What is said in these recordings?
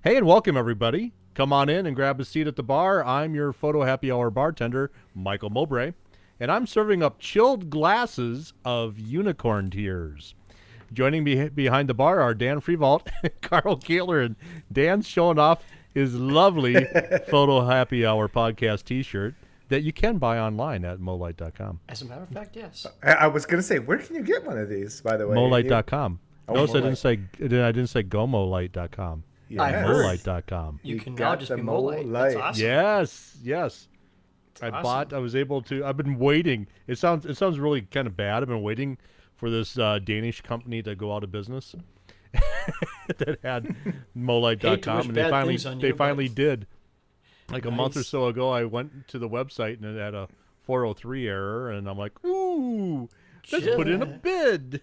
Hey, and welcome, everybody. Come on in and grab a seat at the bar. I'm your Photo Happy Hour bartender, Michael Mowbray, and I'm serving up chilled glasses of unicorn tears. Joining me behind the bar are Dan Freevault, Carl Kaler, and Dan's showing off his lovely Photo Happy Hour podcast T-shirt that you can buy online at Molight.com. As a matter of fact, yes. I was going to say, where can you get one of these, by the way? Molight.com. Notice Molight. I didn't say GoMolight.com. Yes. I heard. Molight.com. You You can got now just the be Molight. That's Molight. awesome. Yes. awesome. I was able to. I've been waiting. It sounds really kind of bad. I've been waiting for this Danish company to go out of business that had Molight.com, and they finally did. Like a month or so ago, I went to the website and it had a 403 error, and I'm like, ooh, let's put in a bid.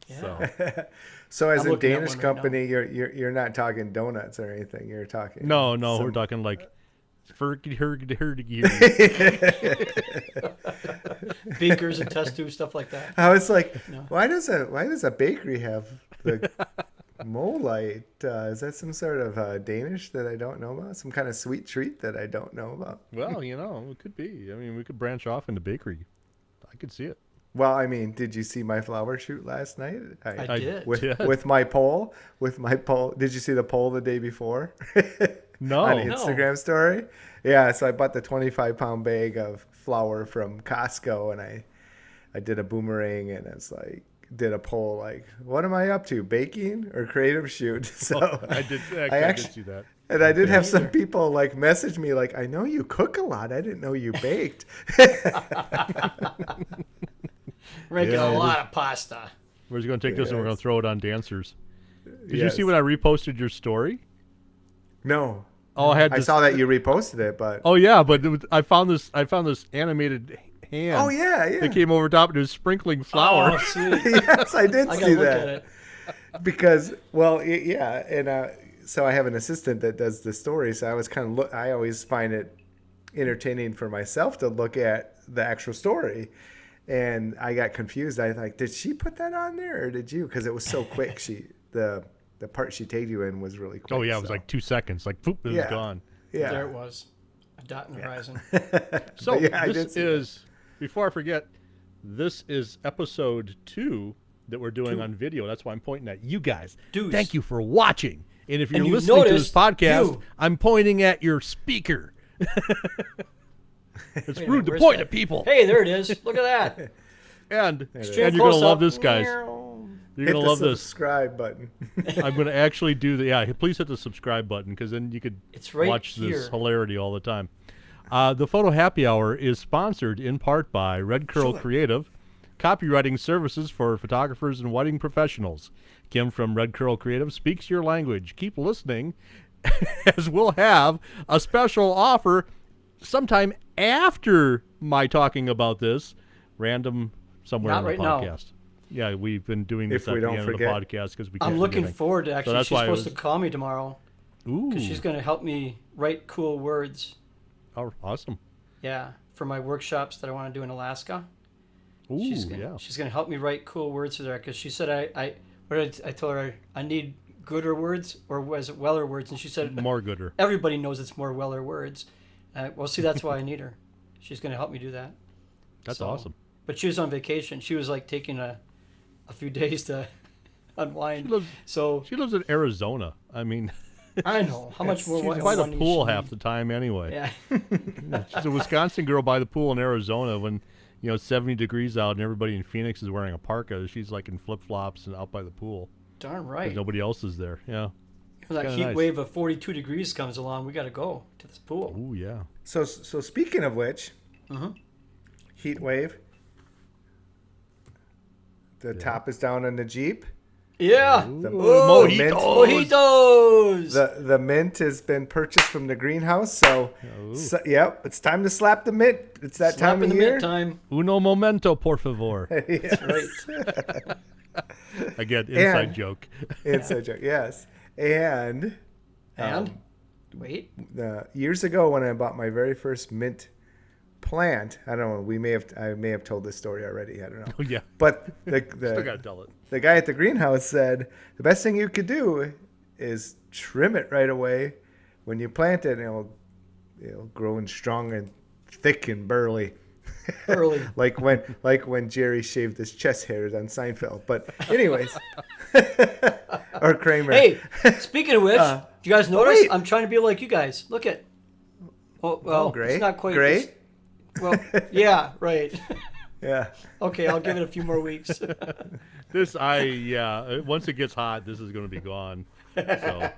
Yeah. So as I'm a looking at Danish one right company, you're not talking donuts or anything. You're talking No, some- we're talking like fergity. Beakers and test tubes, stuff like that. I was like, No. why does a bakery have the Molight? Is that some sort of Danish that I don't know about? Some kind of sweet treat that I don't know about? Well, it could be. I mean, we could branch off into bakery. I could see it. Well, I mean, did you see my flower shoot last night? I did. With my poll. Did you see the poll the day before? No. On Instagram story. Yeah, so I bought the 25-pound bag of flour from Costco, and I did a boomerang, and it's like did a poll like, what am I up to, baking or creative shoot? So I did see that. And I did have some people like message me like, I know you cook a lot. I didn't know you baked. We're making Yeah, a it lot of pasta. We're just going to take this and we're going to throw it on dancers. Did you Yes. see when I reposted your story? No. Oh, I saw that you reposted it, but Oh yeah, but I found this animated hand. oh yeah. That came over top and it was sprinkling flour. Oh, sweet. Yes, I did I see gotta look that. at it. Because yeah, and so I have an assistant that does the story, so I was kind of I always find it entertaining for myself to look at the actual story, and I got confused. I was like, did she put that on there or did you? Because it was so quick. The part she tagged you in was really quick. Oh yeah, it was so. like 2 seconds. Like poop, it was Yeah. gone. Yeah. There it was. A dot in the horizon. So Yeah, I this did see is before I forget, this is episode 2 that we're doing on video. That's why I'm pointing at you guys. Dudes. Thank you for watching. And if you're And you listening to this noticed podcast, you. I'm pointing at your speaker. It's Wait a rude minute, to where's point that? at people. Hey, there it is. Look at that. And Extreme you're gonna love close-up. this, guys. You're Hit gonna the love this. subscribe button. I'm gonna actually do please hit the subscribe button, because then you could It's right watch here. this hilarity all the time. The Photo Happy Hour is sponsored in part by Red Curl Creative, copywriting services for photographers and wedding professionals. Kim from Red Curl Creative speaks your language. Keep listening, as we'll have a special offer sometime after my talking about this, random somewhere Not in the right now. podcast. Yeah, we've been doing this If at we the don't end forget. of the podcast because we keep I'm looking forgetting. forward to actually. that's She's why I supposed was- to call me tomorrow Ooh, because she's going to help me write cool words. oh, awesome. Yeah, for my workshops that I want to do in Alaska. Ooh, She's gonna help me write cool words for there because she said I told her I need gooder words or was it Weller words, and she said More gooder. everybody knows it's more Weller words. Well, see, that's why I need her. She's going to help me do that. That's So- awesome. But she was on vacation. She was like taking a few days to unwind. She lives in Arizona. I mean, I know how much more. she's by the pool half the time anyway. Yeah. She's a Wisconsin girl by the pool in Arizona when, 70 degrees out and everybody in Phoenix is wearing a parka. She's like in flip-flops and out by the pool. Darn 'Cause right. nobody else is there. Yeah. When that kinda heat nice. wave of 42 degrees comes along, we got to go to this pool. Ooh, yeah. So speaking of which, Mhm. heat wave. The top is down on the Jeep. Yeah. The Mojitos. Mojitos. The mint has been purchased from the greenhouse, so yep, it's time to slap the mint. It's that Slap time in of the year. mint time. Uno momento, por favor. That's right. Again, inside And- joke. Inside joke, yes. And Wait. years ago when I bought my very first mint plant, I don't know. I may have told this story already. I don't know. Oh, yeah. But Still got to tell it. the guy at the greenhouse said the best thing you could do is trim it right away. When you plant it, it'll grow in strong and thick and burly. Early. like when Jerry shaved his chest hairs on Seinfeld. But anyways, or Kramer. Hey, speaking of which, do you guys notice? wait. I'm trying to be like you guys. Look at. Well, gray? it's not quite. Gray? Well, yeah, right. Yeah. Okay, I'll give it a few more weeks. Once it gets hot, this is going to be gone. So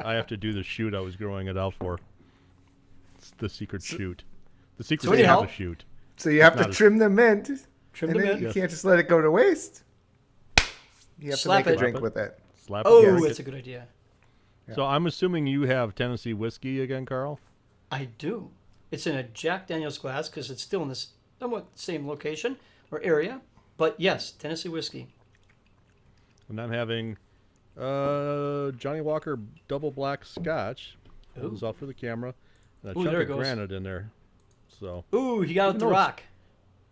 I have to do the shoot I was growing it out for. It's the secret shoot. The secret So anyhow- of the shoot. So you have Not to as- trim the mint. Trim and the then mint. You Yes. can't just let it go to waste. You have Slap to make it. a drink Slap it. with it. Slap Oh, it. that's a good idea. So I'm assuming you have Tennessee whiskey again, Carl? I do. It's in a Jack Daniel's glass because it's still in this somewhat same location or area. But yes, Tennessee whiskey. And I'm having Johnny Walker Double Black Scotch. Hold this off for the camera. And a Ooh, chunk there it of goes. granite in there. So Ooh, he got out the No, it's- rock.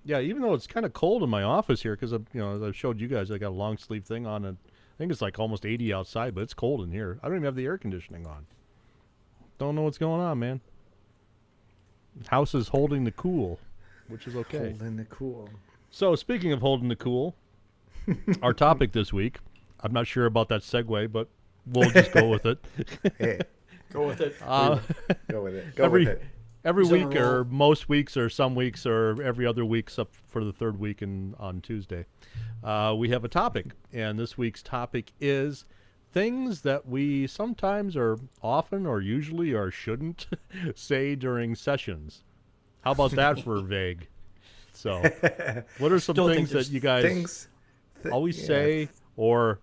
yeah, even though it's kind of cold in my office here, because as I've showed you guys, I got a long sleeve thing on, and I think it's like almost 80 outside, but it's cold in here. I don't even have the air conditioning on. Don't know what's going on, man. House is holding the cool, which is okay. Holding the cool. So speaking of holding the cool, our topic this week, I'm not sure about that segue, but we'll just go with it. Hey, Go with it. go with it. Go every with it. every He's on a week or roll. most weeks or some weeks or every other week except for the third week on Tuesday, we have a topic, and this week's topic is things that we sometimes or often or usually or shouldn't say during sessions. How about that for vague? So what are some Still think things that there's you guys Things. always yeah. say or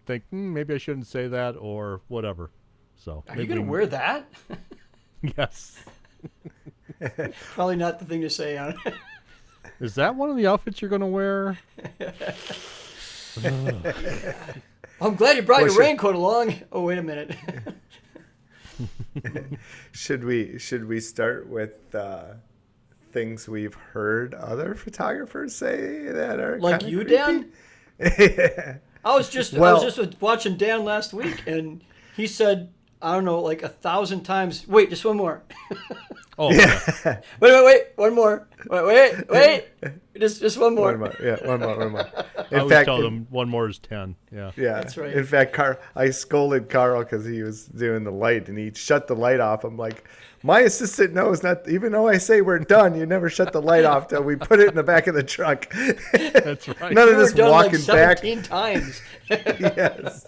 think maybe I shouldn't say that or whatever? So Are you maybe going to we- wear that? Yes. Probably not the thing to say on it. Is that one of the outfits you're going to wear? I'm glad you brought Well, your should- raincoat along. Oh, wait a minute. Should we start with things we've heard other photographers say that are Like kinda you, creepy? Dan? I was just Well- watching Dan last week, and he said, I don't know, like 1,000 times. Wait, just one more. Oh, Yeah. Wait, one more. Wait. Just one more. One more. Yeah, one more. I In always fact, tell them one more is 10. Yeah. yeah, That's right. In fact, I scolded Carl because he was doing the light and he shut the light off. I'm like, my assistant knows not. Even though I say we're done, you never shut the light off till we put it in the back of the truck. That's right. None You of were this done like walking back. 17 times. Yes.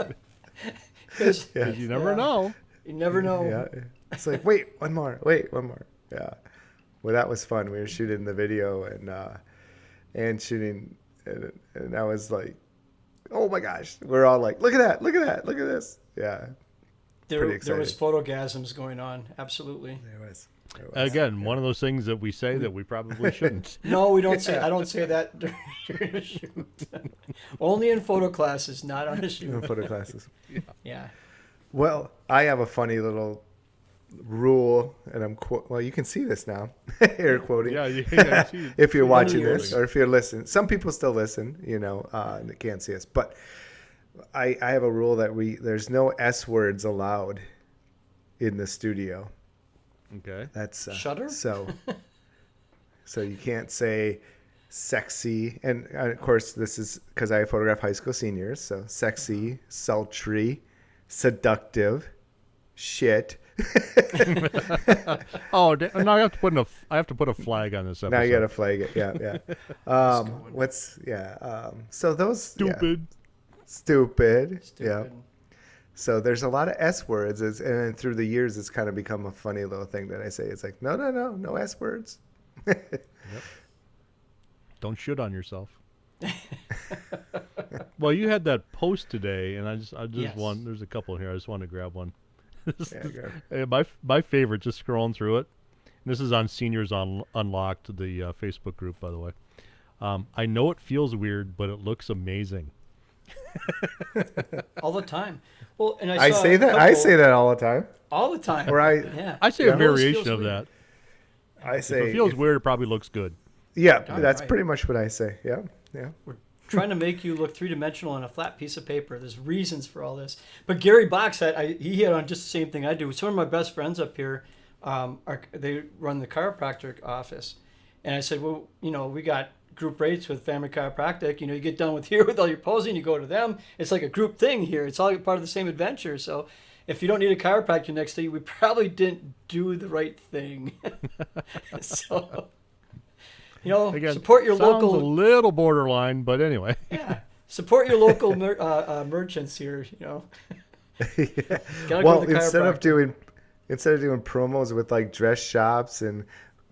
'Cause Yeah. You never know. you never know. Yeah. It's like, wait, one more. Yeah. Well, that was fun. We were shooting the video and shooting, and I was like, oh my gosh. We're all like, look at this. Yeah. There Pretty was excited. photogasms going on. Absolutely. There was. Again, one of those things that we say that we probably shouldn't. No, we don't say. I don't say that during a shoot. Only in photo classes, not on a In shoot. photo classes. Yeah. Well, I have a funny little rule, and well, you can see this now. Air quoting. Yeah, you can see it. If you're watching yours. this, or if you're listening, some people still listen, and they can't see us. But I have a rule that there's no S words allowed in the studio. Okay. That's Shudder? So you can't say sexy, and of course this is because I photograph high school seniors. So sexy, sultry, seductive, shit. Oh, now I have to put a flag on this episode. Now you gotta flag it. Yeah. So those Stupid. Stupid. Yeah. Stupid. So there's a lot of S words, and through the years, it's kind of become a funny little thing that I say. It's like, no S words. Don't shit on yourself. Well, you had that post today, and I just Yes. want. There's a couple here. I just want to grab one. Yeah, My favorite, just scrolling through it. This is on Seniors Unlocked, the Facebook group, by the way. I know it feels weird, but it looks amazing. All the time. Well, and I saw say a that. I couple- say that all the time. all the time. Or Yeah. I say Yeah. a It always variation feels of weird. that. I If say it feels weird, it probably looks good. Yeah, Darn that's right. pretty much what I say. Yeah. We're trying to make you look three-dimensional on a flat piece of paper. There's reasons for all this. But Gary Box, he had on just the same thing I do. Some of my best friends up here, they run the chiropractic office. And I said, well, we got group rates with Family Chiropractic. You get done with here with all your posing, you go to them. It's like a group thing here. It's all part of the same adventure. So if you don't need a chiropractor next to you, we probably didn't do the right thing. So, Again, support your sounds local. a little borderline, but anyway. Yeah, support your local merchants here. Well, Go to the instead of chiropractor. doing promos with like dress shops and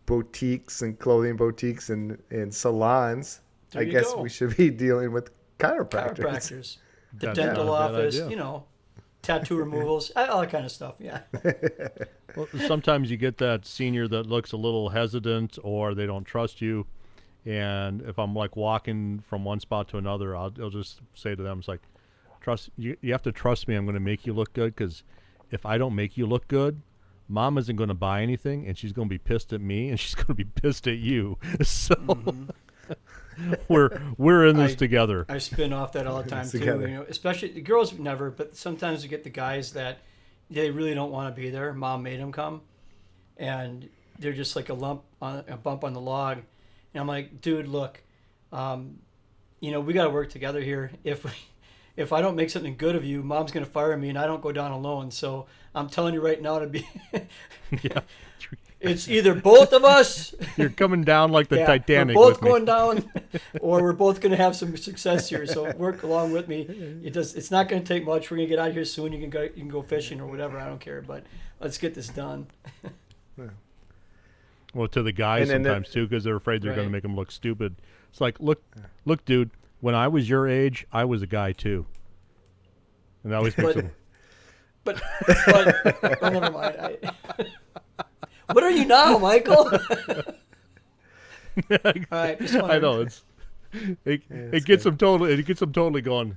boutiques and clothing boutiques and salons, There I you guess go. we should be dealing with chiropractors. Chiropractors, the That's dental not a bad office, idea. Tattoo removals, all that kind of stuff. Yeah. Well, sometimes you get that senior that looks a little hesitant or they don't trust you. And if I'm like walking from one spot to another, I'll just say to them, it's like, trust you. You have to trust me. I'm going to make you look good, because if I don't make you look good, Mom isn't going to buy anything, and she's going to be pissed at me, and she's going to be pissed at you. So we're in this together. I spin off that all the time too. Together. Especially the girls never, but sometimes you get the guys that they really don't want to be there. Mom made them come, and they're just like a bump on the log. And I'm like, dude, look, we got to work together here. If I don't make something good of you, Mom's going to fire me, and I don't go down alone. So I'm telling you right now to be. Yeah. It's either both of us. You're coming down like the Titanic. We're both with me. going down, or we're both going to have some success here. So work along with me. It's not going to take much. We're going to get out of here soon. You can go fishing or whatever. I don't care, but let's get this done. Well, to the guys And then sometimes too, because they're afraid they're going to Right. make them look stupid. It's like, look, dude. When I was your age, I was a guy too, and that always makes them. But oh, never mind. What are you now, Michael? All right, just I know it gets them totally. It gets them totally going.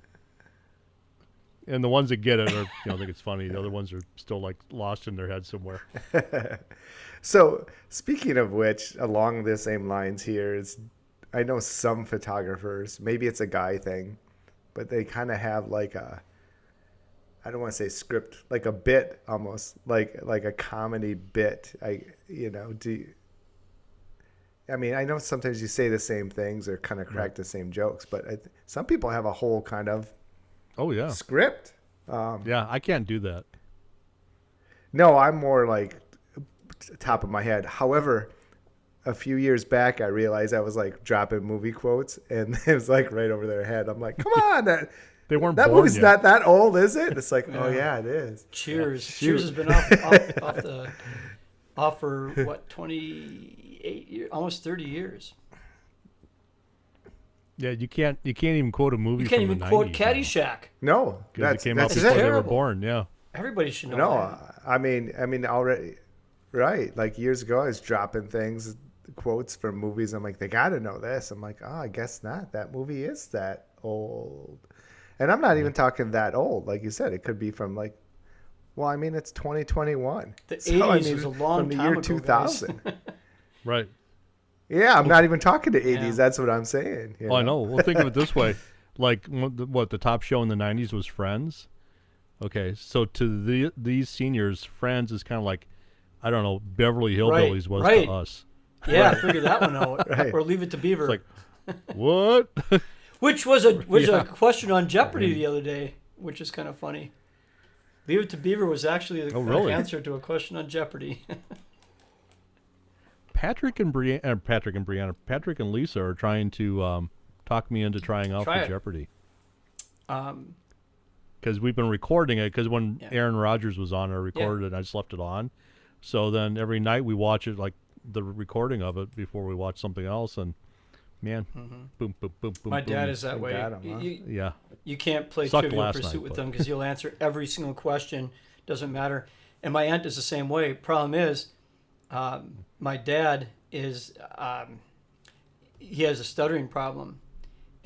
And the ones that get it are, think it's funny. The other ones are still like lost in their head somewhere. So speaking of which, along the same lines here is, I know some photographers, maybe it's a guy thing, but they kind of have like I don't want to say script, like a bit almost, like a comedy bit. I know sometimes you say the same things or kind of crack the same jokes, but some people have a whole kind of script. Yeah, I can't do that. No, I'm more like top of my head. However, a few years back, I realized I was like dropping movie quotes, and it was like right over their head. I'm like, come on, They weren't that born movie's yet. not that old, is it? It's like, oh yeah, it is. Cheers. Shoot. Cheers has been off for what, 28 years, almost 30 years. Yeah, you can't even quote a movie. You can't from even the quote 90s Caddyshack. No, because it came out that's before it. they were Terrible. born. Yeah. Everybody should know No, that. I mean already, right? Like years ago, I was dropping things, quotes from movies. I'm like, they got to know this. I'm like, oh, I guess not. That movie is that old. And I'm not even talking that old. Like you said, it could be from like, well, I mean, it's 2021. The 80s was a long from the time year ago, 2000. Right. Yeah, I'm not even talking to 80s. Yeah. That's what I'm saying. Oh, I know. Well, think of it this way: like the top show in the '90s was Friends. Okay, so to these seniors, Friends is kind of like, I don't know, Beverly Hillbillies was right. to us. Yeah, figure that one out. Right. Or Leave It to Beaver. It's like, what? Which was a Yeah. question on Jeopardy the other day, which is kind of funny. Leave It to Beaver was actually the really? answer to a question on Jeopardy. Patrick and Lisa are trying to talk me into trying out Try for it. Jeopardy. Um, Because we've been recording it. Because when Yeah. Aaron Rodgers was on, I recorded it and I just left it on. So then every night we watch it, like the recording of it before we watch something else. And man, boom, boom, boom, boom. my boom. dad is that way. got him, huh? Yeah. You can't play Sucked Trivial last Pursuit night, with but- them because he'll answer every single question. Doesn't matter. And my aunt is the same way. Problem is, my dad is he has a stuttering problem,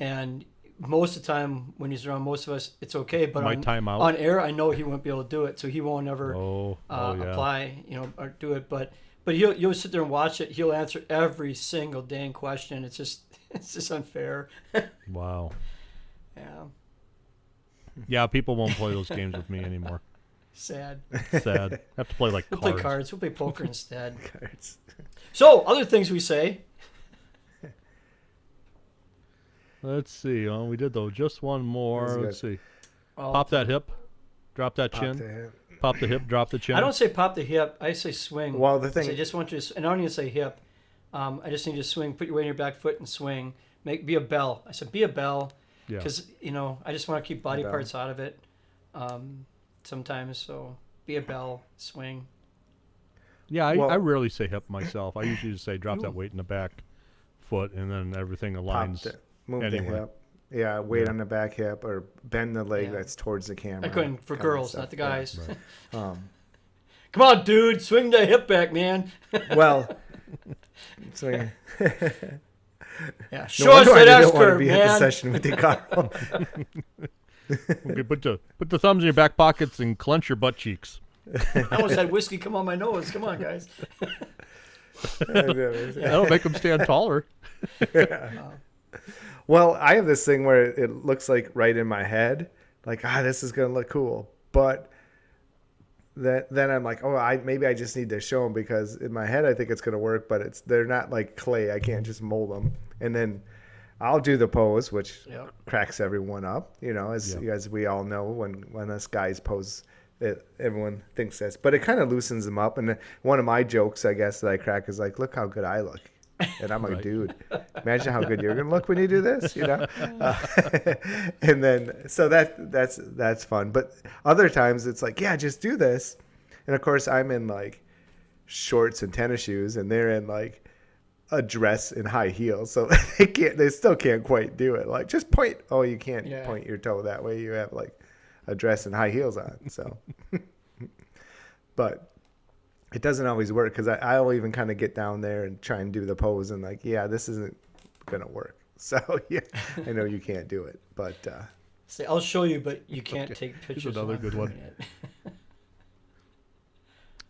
and most of the time when he's around most of us, it's okay. But Might time out. on air, I know he won't be able to do it, so he won't ever Yeah. apply, or do it. But you'll sit there and watch it. He'll answer every single dang question. It's just It's just unfair. Wow. Yeah, Yeah, people won't play those games with me anymore. sad. Sad. Have to play like We'll cards. play cards. We'll play poker instead. Cards. So, other things we say. Let's see. We did though. Just one more. That was Let's see. Well, Pop that hip. Drop that Pop chin. the hip. Pop the hip. Drop the chin. I don't say pop the hip. I say swing. Well, the So thing. I just want you to, and I don't even say hip. I just need you to swing. Put your weight on your back foot and swing. Be a bell. I said be a bell Yeah. because I just want to keep body Bell. parts out of it. Sometimes, so be a bell, swing. Yeah, Well- I rarely say hip myself. I usually just say drop that weight in the back foot, and then everything aligns. Move anyway. the hip. Yeah, weight Yeah. on the back hip or bend the leg Yeah. that's towards the camera. I couldn't for kinda girls, stuff. not the guys. Right. Yeah. Come on, dude, swing the hip back, man. Well, so yeah. Yeah, No show us wonder I that didn't S want to curve, be at the man. session with you, Carl. Okay, put the thumbs in your back pockets and clench your butt cheeks. I almost had whiskey come on my nose. Come on, guys. That'll make them stand taller. Well, I have this thing where it looks like right in my head, like this is gonna look cool, but then I'm like, maybe I just need to show them because in my head I think it's gonna work, but they're not like clay. I can't just mold them, and then I'll do the pose, which Yep. cracks everyone up. As we all know, when us guys pose, everyone thinks this, but it kind of loosens them up. And one of my jokes, I guess, that I crack is like, look how good I look. And I'm like, Right. dude, imagine how good you're gonna look when you do this, and then so that's fun. But other times it's like, yeah, just do this. And of course I'm in like shorts and tennis shoes, and they're in like a dress and high heels, so they still can't quite do it. Like just point. Oh, you can't Yeah. point your toe that way. You have like a dress and high heels on. So, but. It doesn't always work because I'll even kind of get down there and try and do the pose and like, yeah, this isn't going to work. So, yeah, I know you can't do it, but Say, I'll show you, but you can't take Here's pictures. another while good I'm one. doing it.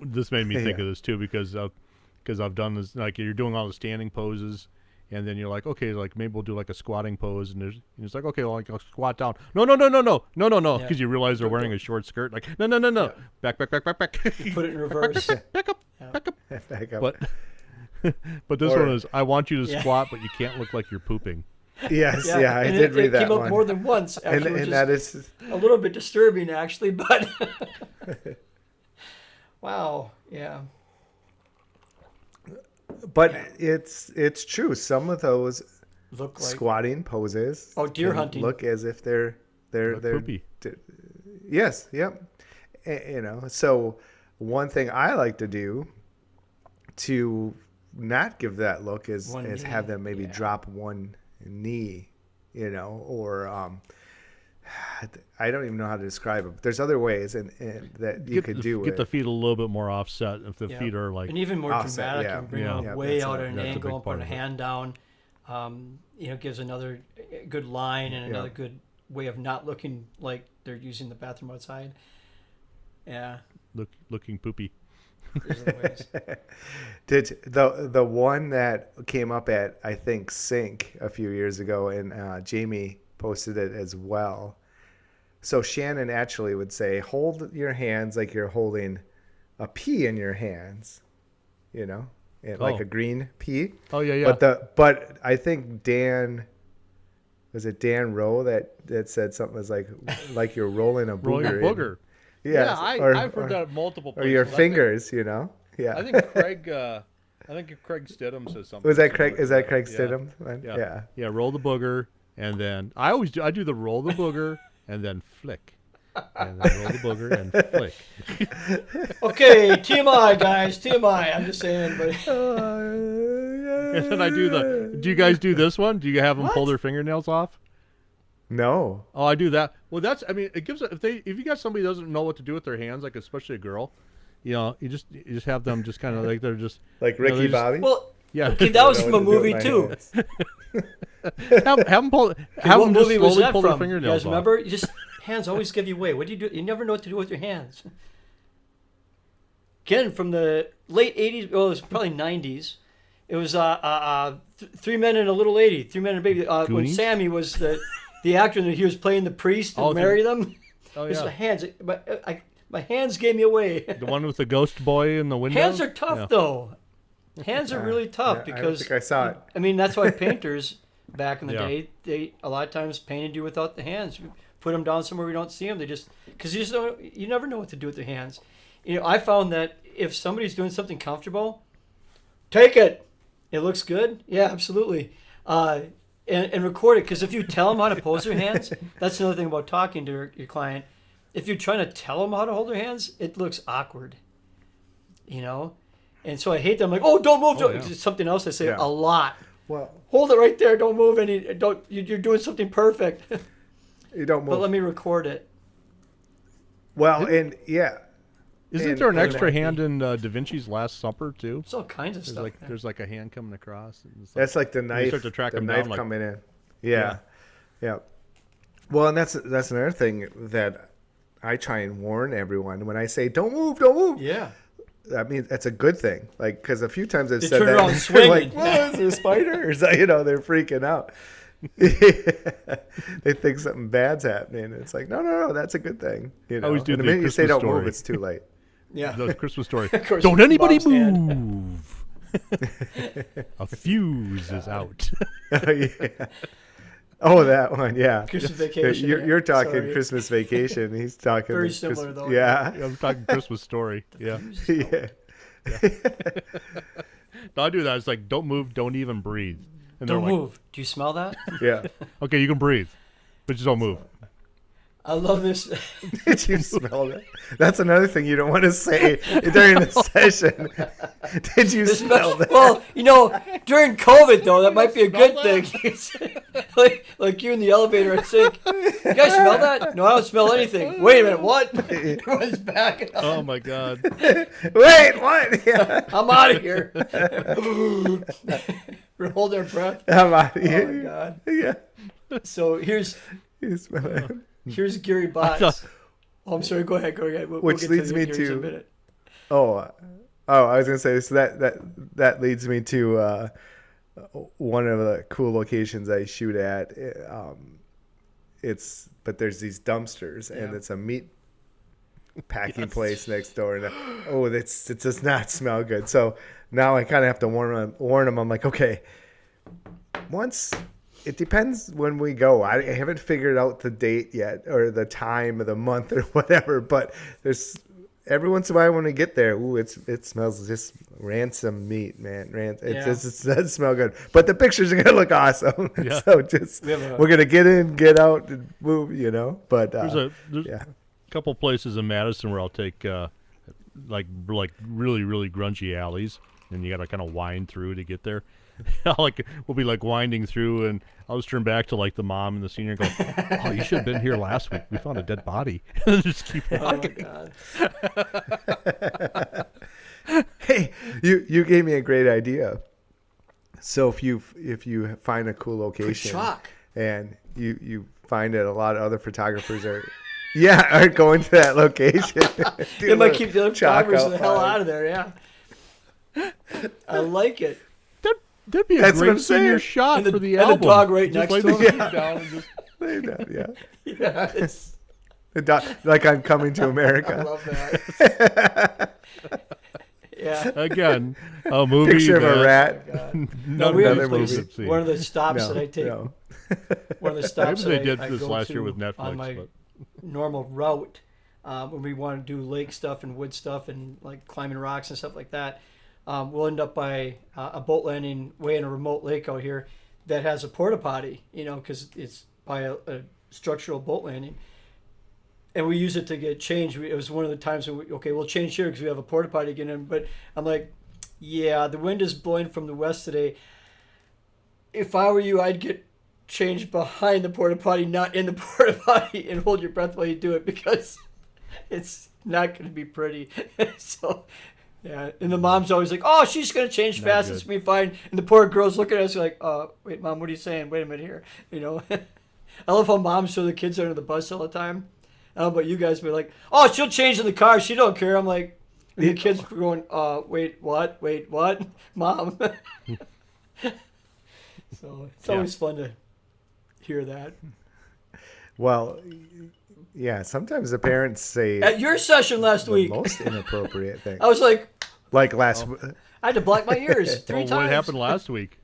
This made me think Yeah. of this too because I've done this. Like you're doing all the standing poses, and then you're like, okay, like maybe we'll do like a squatting pose, and it's like, okay, well, I'll squat down. No, Yeah. because you realize they're wearing a short skirt. Like, no, Yeah. back. Put it in reverse. back up. back up. But this Or- one is, I want you to Yeah. squat, but you can't look like you're pooping. yes, yeah, I and did it, read it that came up one. more than once, and actually, which and is that is, a little bit disturbing, actually. But wow, yeah, but it's true. Some of those look like squatting poses. Oh, deer can hunting. look as if they're Look poopy. Yes, yep. So one thing I like to do to not give that look is One knee, have them maybe yeah. drop one knee, or I don't even know how to describe it. But there's other ways and that you could do Get it. the feet a little bit more offset if the Yeah. feet are like. and even more offset, dramatic, yeah. and bring Yeah. them Yeah, way that's out a- at an that's a angle big and part put a of it. hand down. Gives another good line and another Yeah. good way of not looking like they're using the bathroom outside. Yeah, looking poopy. there's other ways. Did the one that came up at I think Sync a few years ago, and Jamie posted it as well. So Shannon actually would say, "Hold your hands like you're holding a pea in your hands, and like Oh. a green pea." Oh yeah. But I think Dan Rowe that said something was like you're rolling a booger. Rolling a in- booger. Yes, I've heard that multiple or places. your I think- fingers, Yeah. I think Craig. I think Craig Stidham says something. Was that similar Craig? to Is that Craig Yeah. Stidham? Yeah. Yeah. Roll the booger, and then I do the roll the booger, and then flick, and then roll the booger and flick, Okay, TMI, guys, TMI. I'm just saying, but and then I do the. Do you guys do this one? Do you have them pull What? their fingernails off? No. Oh, I do that. Well, it gives if you got somebody who doesn't know what to do with their hands, like especially a girl, you just have them just kind of like they're just Like you know, Ricky they just- Bobby? well, yeah. okay, that was I from don't a know what to do movie with my too. hands. have them pull. Okay, Have what them just movie was slowly that pull from? their You fingernails guys off. remember? You just hands always give you away. What do you do? You never know what to do with your hands. Again, from the late '80s, well, it was probably '90s, It was 3 Men and a Little Lady, 3 Men and a Baby. When Goonies? Sammy was the actor that he was playing the priest and Oh, marry them. Oh His yeah, hands, my hands gave me away. the one with the ghost boy in the window. Hands are tough Yeah. though. Hands are really tough Yeah, I don't because think I saw it. I mean that's why painters back in the Yeah. day they a lot of times painted you without the hands. We put them down somewhere we don't see them. They just because you never know what to do with their hands. I found that if somebody's doing something comfortable, take it. It looks good. Yeah, absolutely. And record it because if you tell them how to pose their hands, that's another thing about talking to your client. If you're trying to tell them how to hold their hands, it looks awkward. And so I hate them. Like, oh, don't move. Oh, yeah. It's something else I say Yeah. a lot. Well, Hold it right there. Don't move any. Don't. You're doing something perfect. you don't move. But let me record it. Well, and yeah. Isn't And- there an and- extra hand in Da Vinci's Last Supper too? There's all kinds of There's stuff. like man. there's like a hand coming across. And it's That's like the you knife. start to track the them knife down, like- coming in. Yeah. Yeah. Well, and that's another thing that I try and warn everyone when I say don't move, don't move. Yeah. I mean, that's a good thing. Like, because a few times I've They said turn that, around and swinging. they're like, "Whoa, is there a spider?" Or they're freaking out. They think something bad's happening. It's like, no, that's a good thing. I always do And the the minute you say Christmas don't move, story. it's too late. Yeah. The Christmas story. Of course, Don't it's anybody Bob's hand. move. A fuse is out. Oh, yeah. Oh, that one, yeah. Christmas Vacation, You're, yeah. you're talking Sorry. Christmas Vacation. He's talking Very Christ- similar, though. Yeah, I'm talking Christmas story. Yeah. yeah. No, I do that. It's like don't move, don't even breathe. And Don't they're like, move. Do you smell that? Yeah. okay, you can breathe, but just don't move. I love this. Did you smell that? That's another thing you don't want to say during the session. Did you smell that? Well, during COVID though, that might be a good thing. like you in the elevator, I think. You guys smell that? No, I don't smell anything. Wait a minute, what? Everyone's backing up. Oh my god. Wait, what? Yeah. I'm out of here. Hold their breath. I'm out of Oh my here. god. Yeah. So here's You smell it. Gary Botts. thought- Oh, I'm sorry. Go ahead. We'll Which get leads to me Gary's in a to- minute. Oh, I was gonna say so that leads me to one of the cool locations I shoot at. But there's these dumpsters and Yeah. it's a meat packing place next door, and it does not smell good. So now I kind of have to warn them. I'm like, okay, it depends when we go. I haven't figured out the date yet or the time of the month or whatever, but there's every once in a while when we get there, it smells just ransom meat, man. It doesn't smell good, but the pictures are gonna look awesome. Yeah. So we're gonna get in, get out, and move, But There's yeah, a couple places in Madison where I'll take like really really grungy alleys, and you got to kind of wind through to get there. We'll be like winding through, and I'll just turn back to like the mom and the senior and go, "Oh, you should have been here last week. We found a dead body." And just keep Oh my walking. god. hey, you gave me a great idea. So if you find a cool location chalk. and you find that a lot of other photographers are going to that location. They might keep the other chalk photographers the hell outside. out of there. Yeah. I like it. That'd be a That's what great I'm saying. senior shot And the- for the and the album. dog right Just next lay to the him. seat down and just- Lay down, yeah. Yes. Like I'm Coming to I America. love that. Yeah. Again, a movie. Picture of a that rat. None we of have another these a place, places movie. have seen. one of the stops No, that I take. no. One of the stops Maybe that they did I this go last year to with Netflix, on my but- normal route when we want to do lake stuff and wood stuff and like climbing rocks and stuff like that. We'll end up by a boat landing way in a remote lake out here that has a porta potty, because it's by a structural boat landing. And we use it to get changed. It was one of the times when we'll change here because we have a porta potty again. But I'm like, yeah, the wind is blowing from the west today. If I were you, I'd get changed behind the porta potty, not in the porta potty, and hold your breath while you do it because it's not going to be pretty. So, yeah. And the mom's always like, "Oh, she's going to change Not fast. good. It's going to be fine." And the poor girl's looking at us like, "Wait, Mom, what are you saying? Wait a minute here." I love how moms throw the kids under the bus all the time. I don't know about you guys, but like, "Oh, she'll change in the car. She don't care." I'm like, And the kids were going, wait, what? Wait, what? Mom. So it's always fun to hear that. Well, yeah, sometimes the parents say At your session last the week, most inappropriate thing. I was like, Like last I had to block my ears 3 times. What happened last week?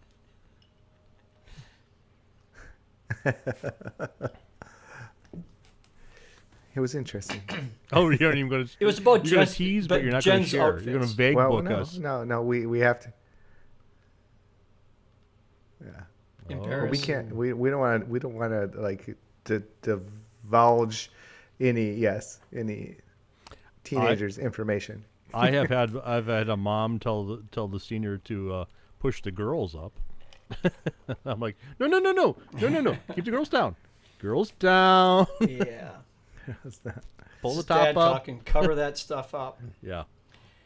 it was interesting. Oh, you aren't even going to. It was about you're going to Jess- tease, but you're not going to Jen's share. outfits. You're going to vague Well, book no, us. no, we have to. Yeah. Embarrassing. We can't. We don't want to. We don't want to like to divulge any teenagers' information. I've had a mom tell the senior to push the girls up. I'm like, no, keep the girls down. Girls down. Yeah. Pull the It's top Dad up. talking, cover that stuff up. Yeah.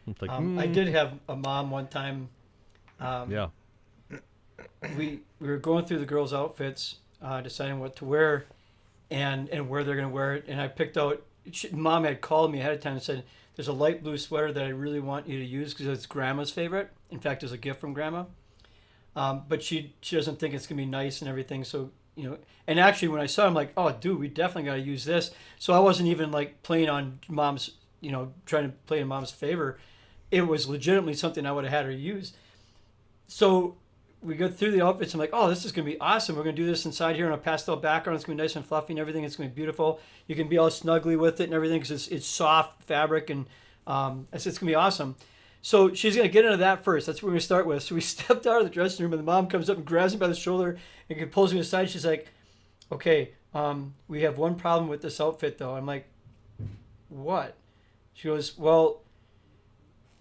It's like, I did have a mom one time. Yeah. We were going through the girls' outfits, deciding what to wear, and where they're going to wear it. And I picked out. Mom had called me ahead of time and said, "There's a light blue sweater that I really want you to use because it's Grandma's favorite. In fact, it's a gift from Grandma. But she doesn't think it's going to be nice and everything. So and actually when I saw it, I'm like, oh, dude, we definitely got to use this. So I wasn't even like playing on Mom's, trying to play in Mom's favor. It was legitimately something I would have had her use. So we go through the outfits. I'm like, oh, this is going to be awesome. We're going to do this inside here on a pastel background. It's going to be nice and fluffy and everything. It's going to be beautiful. You can be all snuggly with it and everything because it's soft fabric. And I said, it's going to be awesome. So she's going to get into that first. That's what we're going to start with. So we stepped out of the dressing room and the mom comes up and grabs me by the shoulder and pulls me aside. She's like, okay, we have one problem with this outfit though. I'm like, what? She goes, well,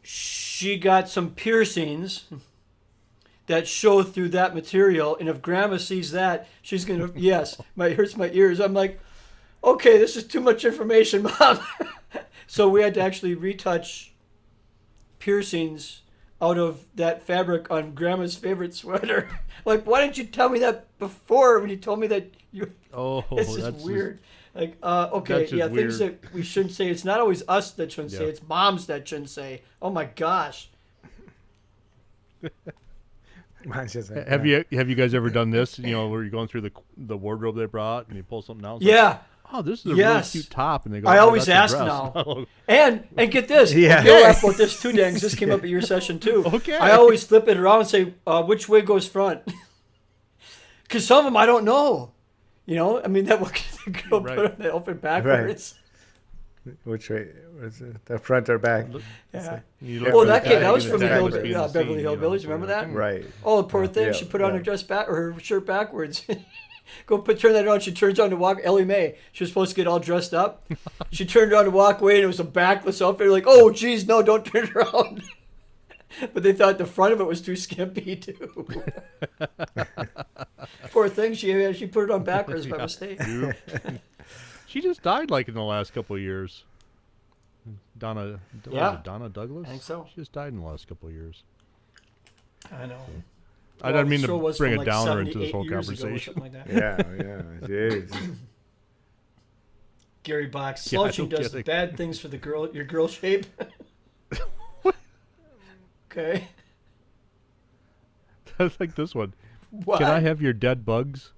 she got some piercings that show through that material. And if Grandma sees that, she's going to, yes, it hurts my ears. I'm like, okay, this is too much information, Mom. So we had to actually retouch piercings out of that fabric on Grandma's favorite sweater. Like, why didn't you tell me that before when you told me that you... Oh, it's just that's weird. Like, okay, that's just yeah, things weird. that we shouldn't say. It's not always us that shouldn't say. Yeah. It's moms that shouldn't say. Oh, my gosh. Mine's just like, Have you guys ever done this? Where you're going through the wardrobe they brought and you pull something else? Yeah. Oh, this is a really Yes. cute top, and they go. I "Oh, always that's ask a dress." now. And get this. Yeah. You'll laugh about this too, Dan, 'cause this came up at your session too. Okay. I always flip it around and say, which way goes front? Because some of them I don't know. I mean, that the girl Right. put on the outfit backwards. which way? Was it the front or back? Yeah. You look Oh, for that the kid, tag, that was and from the the tag must be in the Beverly scene, Hillbillies. Remember that? Right. Oh, the poor thing. Yeah, She put on yeah. her dress back or her shirt backwards. Turn that on. She turns on to walk. Ellie Mae. She was supposed to get all dressed up. She turned around to walk away, and it was a backless outfit. Like, oh, geez, no, don't turn around. But they thought the front of it was too skimpy too. Poor thing. She put it on backwards by mistake. She just died like in the last couple of years. Donna, what Yeah. was it, Donna Douglas? I think so. She just died in the last couple of years. I know. I didn't mean the show to was bring from a downer 78 into this whole years ago or conversation. something like that. Yeah. Jeez. Gary Box. Yeah, Slouching no does kidding. bad things for your girl shape. Okay. That's like this one. What? Can I have your dead bugs?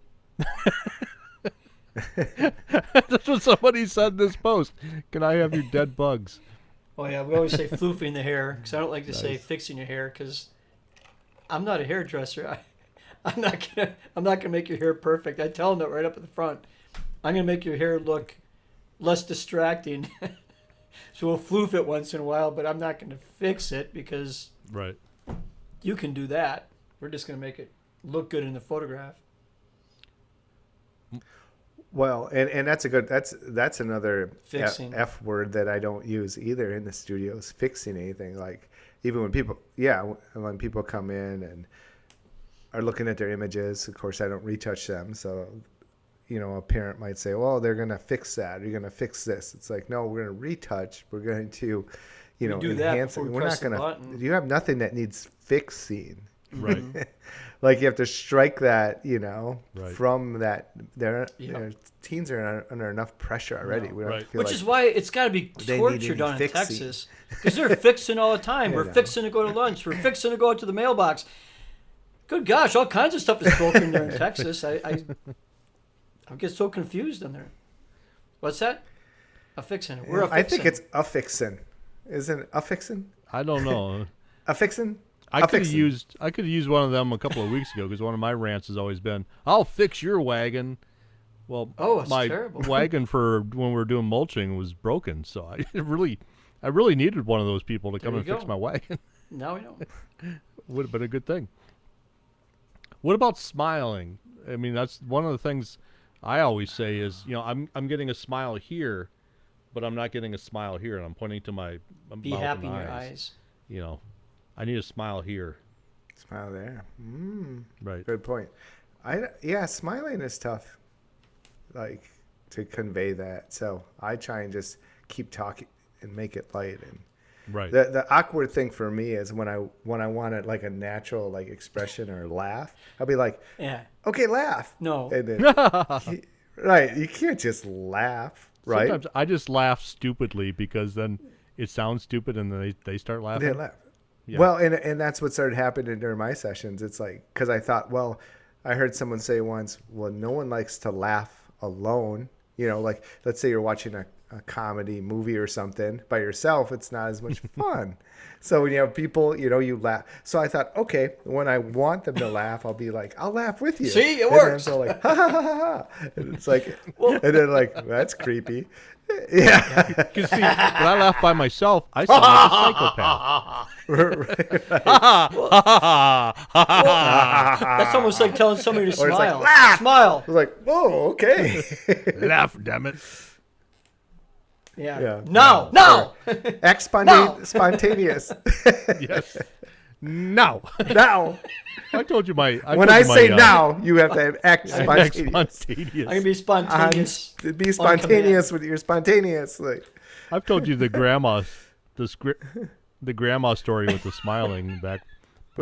That's what somebody said in this post. Can I have your dead bugs? Oh yeah, we always say floofing the hair because I don't like to say Nice. fixing your hair because I'm not a hairdresser. I'm not gonna make your hair perfect. I tell them that right up at the front. I'm gonna make your hair look less distracting. So we'll floof it once in a while, but I'm not gonna fix it because Right. you can do that. We're just gonna make it look good in the photograph. Well, and that's that's another Fixing. F word that I don't use either in the studios. Fixing anything, like even when people come in and are looking at their images. Of course, I don't retouch them, so a parent might say, "Well, they're gonna fix that. You're gonna fix this." It's like, no, we're gonna retouch. We're going to, We do that enhance before it. we We're press not the gonna. button. You have nothing that needs fixing. Right. Like you have to strike that, Right. from that. Yeah. Teens are under enough pressure already. No. We don't Right. feel Which like is why it's got to be they need torture any down in fixing. Texas, because they're fixing all the time. We're know. fixing to go to lunch. We're fixing to go out to the mailbox. Good gosh, all kinds of stuff is broken there in Texas. I get so confused in there. What's that? A fixin'. We're a fixin'. I think it's a fixin'. Isn't it a fixin'? I don't know. A fixin'? I could have used one of them a couple of weeks ago because one of my rants has always been, "I'll fix your wagon." Well, it's my terrible. wagon for when we were doing mulching was broken, so I really needed one of those people to come There and you fix go. my wagon. Now we know. Would have been a good thing. What about smiling? I mean, that's one of the things I always say is, I'm getting a smile here, but I'm not getting a smile here, and I'm pointing to my Be mouth happy and in your eyes. I need a smile here. Smile there. Right. Good point. Smiling is tough, like, to convey that. So I try and just keep talking and make it light. And Right. the awkward thing for me is when I wanted like a natural like expression or laugh, I'll be like, Yeah. okay, laugh. No. And then, right, you can't just laugh, right? Sometimes I just laugh stupidly because then it sounds stupid and then they start laughing. They laugh. Yeah. Well, and that's what started happening during my sessions. It's like, because I thought, well, I heard someone say once, well, no one likes to laugh alone. Like let's say you're watching a comedy movie or something by yourself, it's not as much fun. So when you have people, you laugh. So I thought, okay, when I want them to laugh, I'll be like, I'll laugh with you. See, it and works. Then they're like, ha ha ha ha. And it's like, and they're like, that's creepy. Yeah. Because see, when I laugh by myself, I sound like a psychopath. That's almost like telling somebody to Or it's like, smile. laugh! Smile. I was like, whoa, okay. Laugh, damn it. Yeah. Yeah. No. Act No. spontaneous. Yes. No. Now. I told you my. When I say now, you have to act Act spontaneous. spontaneous. I can be spontaneous. Be spontaneous with your spontaneous. Like, I've told you the grandma story with the smiling back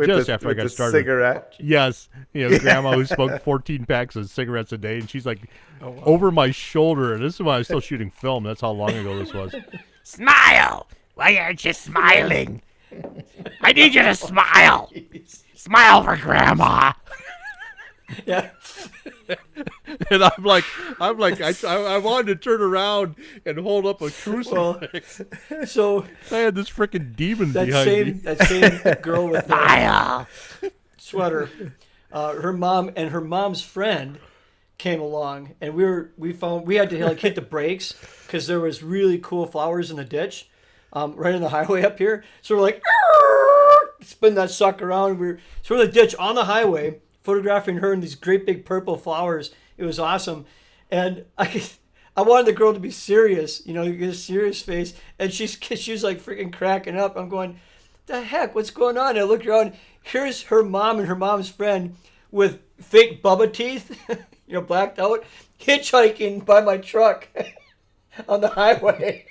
just after I got the started. cigarette. Yes, grandma who smoked 14 packs of cigarettes a day, and she's like Oh, wow. over my shoulder. And this is when I was still shooting film. That's how long ago this was. Smile! Why aren't you smiling? I need you to smile. Smile for Grandma. Yeah. And I'm like, I wanted to turn around and hold up a crucifix. So I had this freaking demon that behind me. same girl with the Smile. sweater, her mom and her mom's friend came along, and we had to like hit the brakes because there was really cool flowers in the ditch, right in the highway up here. So we're like, spin that sucker around. We're in the ditch on the highway, photographing her in these great big purple flowers. It was awesome, and I wanted the girl to be serious, get a serious face, and she was like freaking cracking up. I'm going, the heck, what's going on? And I looked around. Here's her mom and her mom's friend with fake Bubba teeth, blacked out, hitchhiking by my truck on the highway.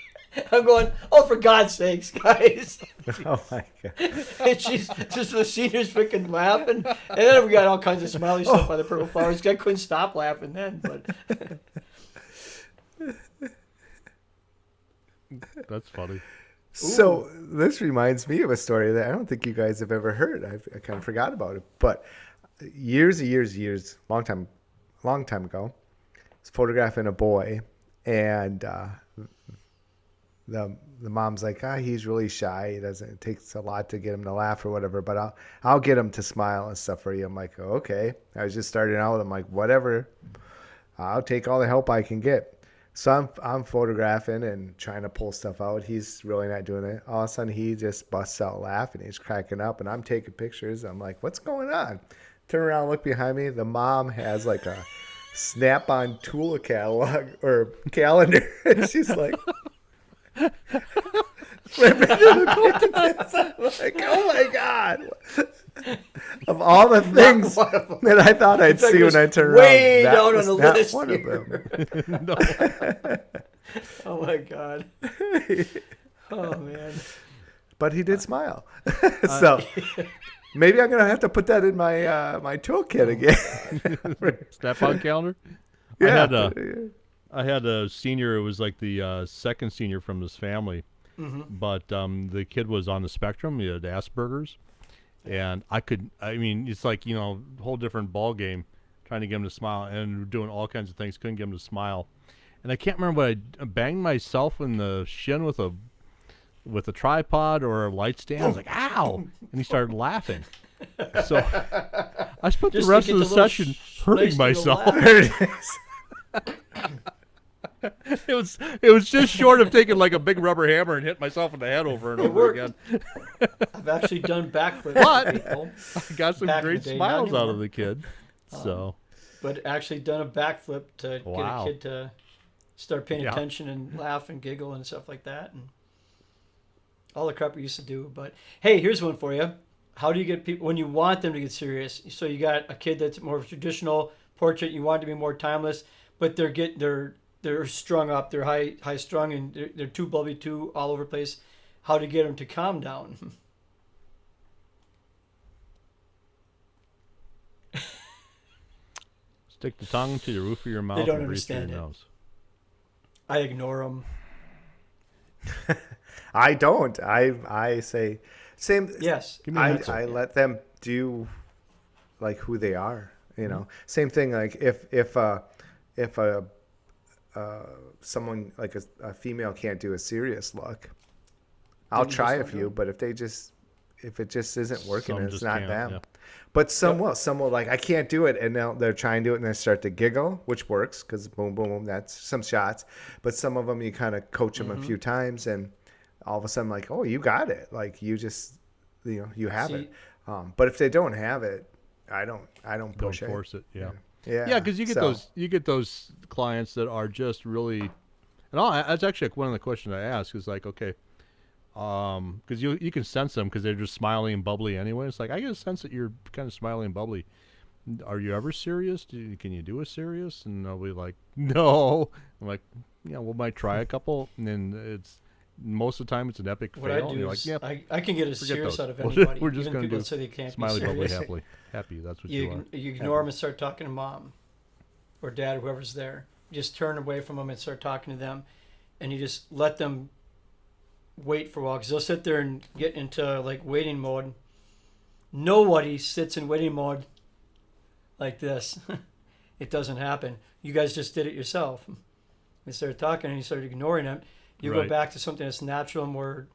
I'm going, oh, for God's sakes, guys. Oh my god. And she's just the seniors freaking laughing. And then we got all kinds of smiley stuff by the purple flowers. I couldn't stop laughing then, but That's funny. So this reminds me of a story that I don't think you guys have ever heard. I kind of forgot about it, but years, long time ago, I was photographing a boy, and the mom's like, he's really shy. It takes a lot to get him to laugh or whatever, but I'll get him to smile and stuff for you. I'm like, okay. I was just starting out. I'm like, whatever. I'll take all the help I can get. So I'm photographing and trying to pull stuff out. He's really not doing it. All of a sudden, he just busts out laughing. He's cracking up, and I'm taking pictures. I'm like, what's going on? Turn around, look behind me. The mom has like a Snap-on tool catalog or calendar, and she's like, flipping to the I'm like, oh my god! Of all the things that I thought I'd see when I turned way around, that down was on the not list one here. of them. Oh my God. Oh man. But he did smile. So Maybe I'm gonna have to put that in my my toolkit again. Snap-on calendar. Yeah. I had a senior. It was like the second senior from his family, but the kid was on the spectrum. He had Asperger's, and I mean, it's like a whole different ball game trying to get him to smile and doing all kinds of things. Couldn't get him to smile, and I can't remember what I banged myself in the shin with a tripod or a light stand. I was like, "Ow!" and he started laughing. So I spent the Just rest to of get the the little session place hurting to myself. laugh. There it is. It was just short of taking like a big rubber hammer and hit myself in the head over and over worked. again. I've actually done backflips. But- with people, I got some Back in great the day, smiles not out anymore. of the kid. So but actually done a backflip to Wow. get a kid to start paying Yeah. attention and laugh and giggle and stuff like that, and all the crap we used to do. But hey, here's one for you. How do you get people when you want them to get serious? So you got a kid that's more of a traditional portrait. You want it to be more timeless, but they're strung up. They're high strung and they're too bubbly, too all over the place. How to get them to calm down? stick the tongue to the roof of your mouth don't and breathe through your understand it. nose. I ignore them. I don't. I say same. Yes. Give me a pencil. I let them do like who they are. Same thing. Like if someone like a female can't do a serious look, I'll Then you try just a don't do few. it. But if it just isn't working, Some it's just not can't, them. yeah. But some will. Some will like I can't do it, and they're trying to do it, and they start to giggle, which works because boom, boom, boom. That's some shots. But some of them you kind of coach them a few times, and all of a sudden like, oh, you got it. Like you just you have it. But if they don't have it, I don't Don't push it. force it. Yeah. Yeah, Because you so- get those clients that are just really, that's actually one of the questions I ask is like, okay, because you can sense them because they're just smiling and bubbly anyway. It's like I get a sense that you're kind of smiling and bubbly. Are you ever serious? Can you do a serious? And they'll be like, no. I'm like, yeah, we might try a couple, and then it's most of the time it's an epic What fail. I and do you're is like, yeah, I can get a forget serious those. out of anybody. We're just Even gonna people do that say they can't smiley, be bubbly, serious. happy. That's what you are. You ignore them and start talking to mom or dad, whoever's there. You just turn away from them and start talking to them, and you just let them wait for a while because they'll sit there and get into like waiting mode. Nobody sits in waiting mode like this. It doesn't happen. You guys just did it yourself. You started talking and you started ignoring them. You Right. go back to something that's natural and more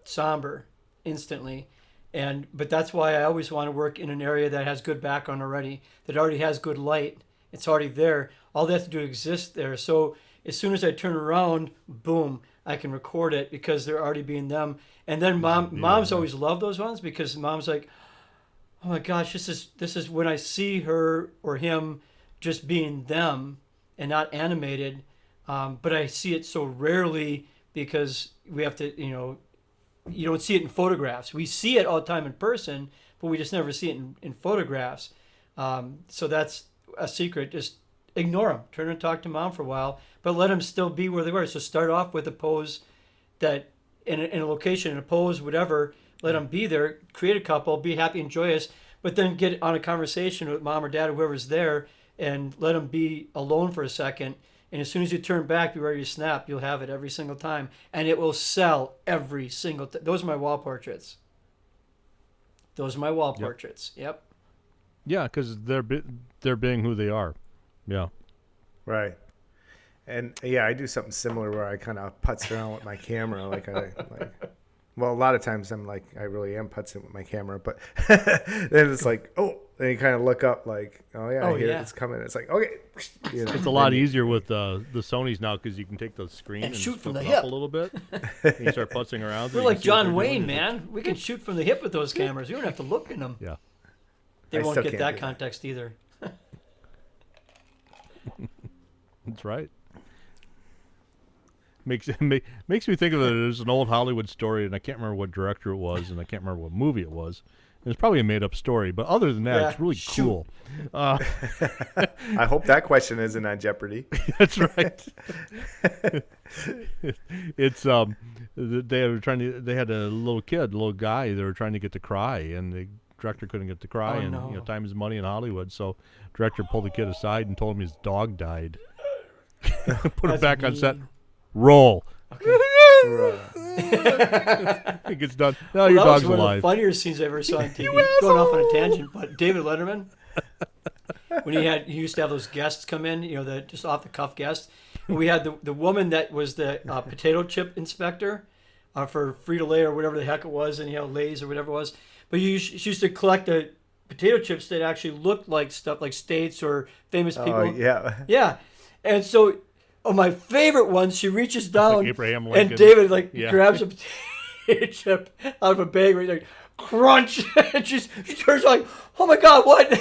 somber instantly. But that's why I always want to work in an area that has good background already, that already has good light. It's already there. All they have to do is exist there. So as soon as I turn around, boom, I can record it because they're already being them. And then moms always love those ones because mom's like, oh my gosh, this is when I see her or him just being them and not animated. But I see it so rarely because we have to, you don't see it in photographs. We see it all the time in person, but we just never see it in photographs. So that's a secret. Just ignore them. Turn and talk to mom for a while, but let them still be where they were. So start off with a pose that in a location, in a pose, whatever. Let them be there. Create a couple. Be happy and joyous. But then get on a conversation with mom or dad or whoever's there, and let them be alone for a second. And as soon as you turn back, be ready to snap. You'll have it every single time, and it will sell every single time. Those are my wall portraits. Portraits. Yep. Yeah, because they're being who they are. Yeah. Right. And yeah, I do something similar where I kind of putz around with my camera. Well, a lot of times I really am putzing with my camera, but then it's like, oh, then you kind of look up like, oh yeah, I hear it's coming. It's like, okay. It's a lot easier with the Sonys now because you can take the screen And and shoot from flip the it up hip. a little bit. And you start putzing around. We're you like can see what John they're Wayne, doing. man. We can shoot from the hip with those cameras. You don't have to look in them. Yeah. They I won't still get can't that do that. context either. That's right. Makes me think of it as an old Hollywood story, and I can't remember what director it was, and I can't remember what movie it was. And it's probably a made-up story, but other than that, Yeah, it's really shoot. cool. I hope that question isn't on Jeopardy. That's right. It's they had a little guy they were trying to get to cry, and they director couldn't get to cry, Oh, and no. time is money in Hollywood. So director pulled the kid aside and told him his dog died. Put it That's back on set. mean. Roll. Right. It gets done. No, your that dog's was one alive. of the funnier scenes I ever saw on TV. Going off on a tangent, but David Letterman, when he used to have those guests come in, the just off the cuff guests. And we had the woman that was the potato chip inspector for Frito-Lay or whatever the heck it was, and Lay's or whatever it was. But she used to collect the potato chips that actually looked like stuff like states or famous people. Oh, yeah. Yeah. And so, my favorite one, she reaches down Like Abraham Lincoln. and David Yeah. grabs a potato chip out of a bag right there, crunch, and she turns like, oh my God, what?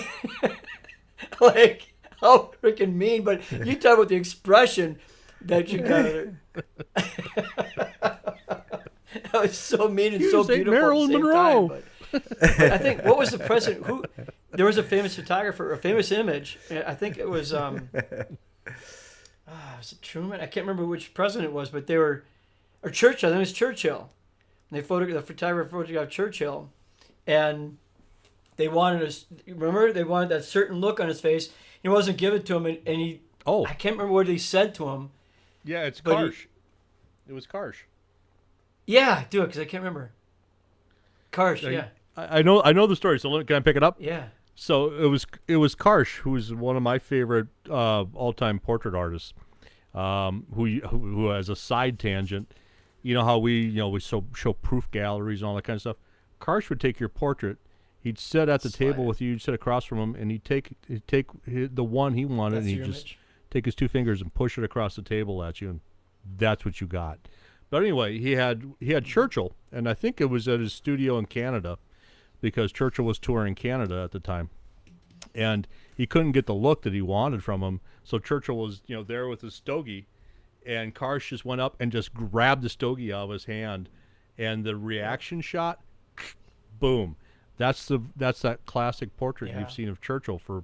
Like, how freaking mean, but you talk about the expression that you got. That was so mean and You so say beautiful Marilyn at the same Monroe. time. But I think, what was the president? There was a famous photographer, a famous image. I think it was, was it Truman? I can't remember which president it was, but they were, or Churchill. I think it was Churchill. And the photographer photographed Churchill, and they wanted they wanted that certain look on his face. He wasn't given to him, and he. Oh. I can't remember what he said to him. Yeah, it's But Karsh. It was Karsh. Yeah, do it because I can't remember. Karsh, yeah, I know the story. So can I pick it up? yeah. So it was Karsh, who is one of my favorite all-time portrait artists. Who as a side tangent, how we show proof galleries and all that kind of stuff. Karsh would take your portrait. He'd sit at the table with you. You'd sit across from him, and he'd take the one he wanted, That's and he'd your just image? take his two fingers and push it across the table at you, and that's what you got. But anyway, he had Churchill, and I think it was at his studio in Canada, because Churchill was touring Canada at the time, and he couldn't get the look that he wanted from him. So Churchill was there with his stogie, and Karsh just went up and just grabbed the stogie out of his hand, and the reaction shot, boom. That's that classic portrait Yeah. you've seen of Churchill for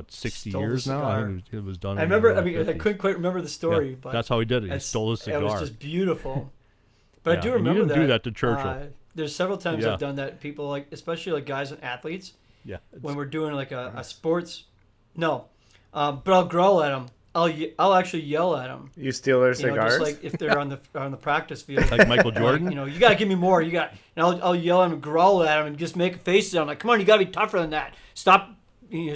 60 Stole the years now. I cigar. think it was done. I in remember. the I mean, I 50s. couldn't quite remember the story, Yeah, but that's how he did it. He it's- stole his cigar. It was just beautiful. But Yeah, I do and you remember didn't do that to Churchill. There's several times Yeah. I've done that. People especially guys and athletes, Yeah, when we're doing a sports. No, but I'll growl at them. I'll actually yell at them. You steal their cigars? Just like if they're on the practice field. like Michael Jordan. You got to give me more. And I'll yell at him, growl at him, and just make faces at him. Like, come on, you got to be tougher than that. Stop,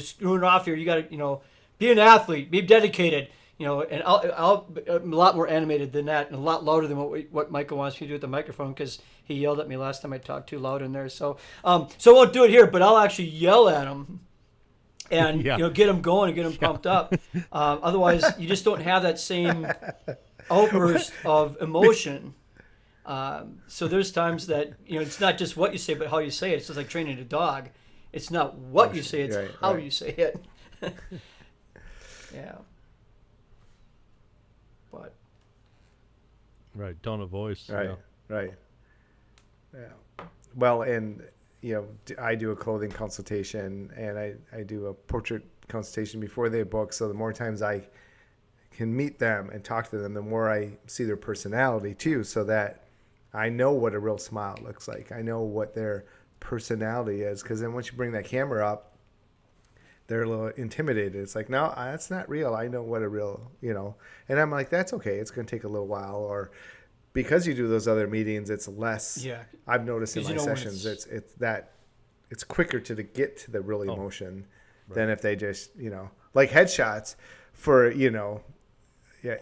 screwing off here. You got to, be an athlete, be dedicated. And I'm a lot more animated than that, and a lot louder than what Michael wants me to do with the microphone, because he yelled at me last time I talked too loud in there. So I won't do it here, but I'll actually yell at him. And Yeah. get them going and get them pumped up. Otherwise, you just don't have that same outburst of emotion. So there's times that it's not just what you say, but how you say it. It's just like training a dog. It's not what you say; it's Right, how right. you say it. Yeah. But Right, tone of voice. Right, Yeah. right. Yeah. Well, and I do a clothing consultation, and I do a portrait consultation before they book. So the more times I can meet them and talk to them, the more I see their personality too, so that I know what a real smile looks like. I know what their personality is, because then once you bring that camera up, they're a little intimidated. It's like, no, that's not real. I know what a real, and I'm like, that's okay. It's going to take a little while. Or because you do those other meetings, it's less. Yeah. I've noticed in 'Cause my when sessions, it's quicker to get to the real emotion than if they just, like headshots for,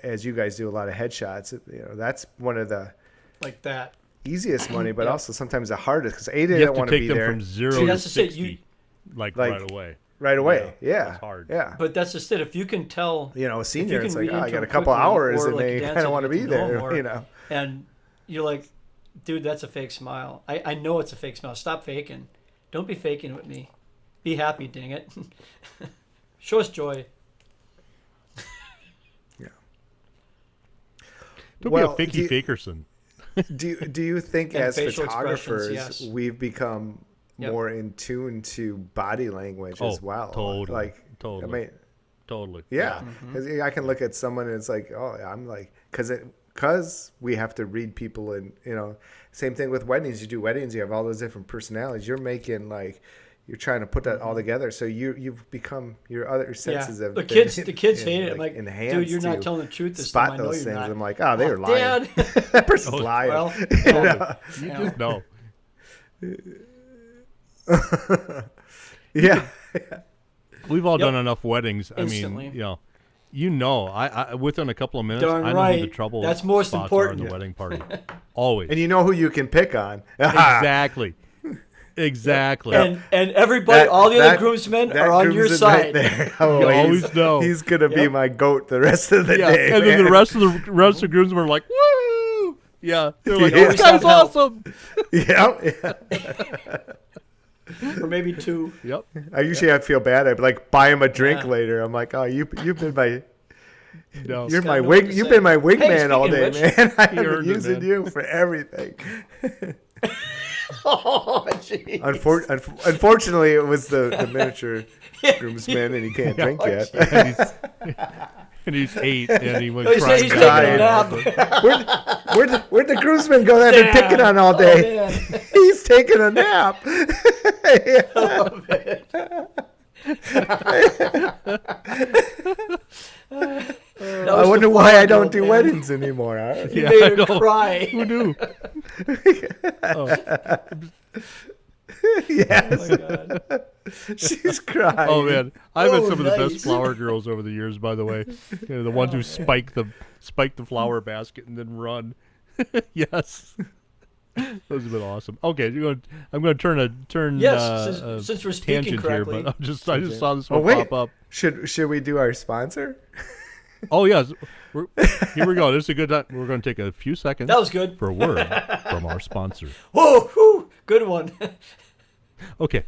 as you guys do a lot of headshots, that's one of the like that. easiest money, but Yeah. also sometimes the hardest, because A You didn't have to want to take be them there from 0 See, to that's just it. 60, Like- right away. right away. Yeah. That's hard. Yeah. But that's just it. If you can tell, A senior, can it's like, read I into got a them couple quickly, hours, or and like they dance kind of and want to get be to know there, more. And you're like, dude, that's a fake smile. I know it's a fake smile. Stop faking. Don't be faking with me. Be happy, dang it. Show us joy. Yeah. Don't Well, be a fakey fakerson. Do you think And as facial photographers expressions, yes. we've become Yep. more in tune to body language as well? Totally. Like, Totally. I mean, Totally. yeah, 'cause I can look at someone and it's like, oh, I'm like, because because we have to read people, and same thing with weddings. You do weddings, you have all those different personalities. You're making you're trying to put that all together. So you've become your other senses have the been kids hate it. I'm like, enhanced dude, you're not to telling the truth this spot time. I know those you're things. not. I'm like, oh, they were lying. Dad. That person's lying. Well, You just know. Yeah. We've all done enough weddings. Instantly. I mean, I within a couple of minutes, Darn I know right. who the trouble That's most spots important. are in the wedding party. Always. And you know who you can pick on. Exactly. Exactly. And everybody, all the other groomsmen that are on your groomsman side. right there. You always know. He's gonna be my goat the rest of the Yeah, day. and then the man. rest of the groomsmen are like, woo! Yeah, they're like, Yeah. this guy's awesome. Yeah. Or maybe two. Yep. I usually feel bad. I'd like buy him a drink later. I'm like, oh, you've been my No. you're my gotta know wing. what to You've say. been my Hey, wingman all speaking day, of which- man. I've He been earned it, using man. you for everything. Oh, jeez. Unfortunately, it was the miniature groomsman, and he can't drink yet. And he's 8, and he went Oh, he said crying. he's down taking a the nap. Where'd the groomsman go that I've been picking on all day? Oh, man. He's taking a nap. I wonder why I don't do weddings anymore. You Yeah, made I her know. cry. Who knew? Yes, Oh, my God. she's crying. Oh man, I've had Oh, some of the best nice. flower girls over the years. By the way, the ones who spike the flower basket and then run. Yes, those have been awesome. Okay, I'm going to turn. Yes, since we're speaking tangent correctly. here, but I just saw this Oh one wait, pop up. should we do our sponsor? Oh yes, here we go. This is a good time. We're going to take a few seconds. That was good. For a word from our sponsor. Whoa, whew, good one. Okay,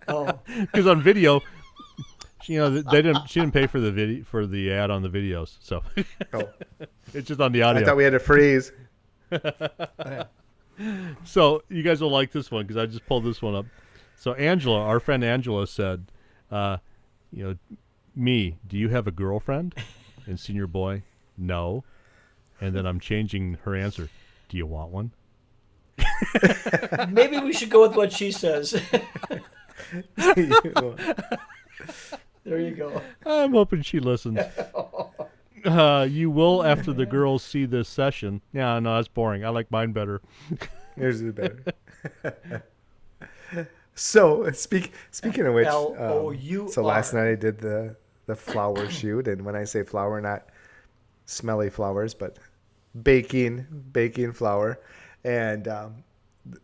Oh, because on video, they didn't. She didn't pay for the video for the ad on the videos, so Oh, it's just on the I audio. thought we had to freeze. So you guys will like this one because I just pulled this one up. So Angela, our friend Angela said, me, do you have a girlfriend? And senior boy, no. And then I'm changing her answer. Do you want one? maybe we should go with what she says. There you go. I'm hoping she listens. You will after the girls see this session. Yeah, no, that's boring. I like mine better. Yours is better. So speaking of which, L-O-U-R. so last night I did the flower shoot, and when I say flower, not smelly flowers, but baking flour. And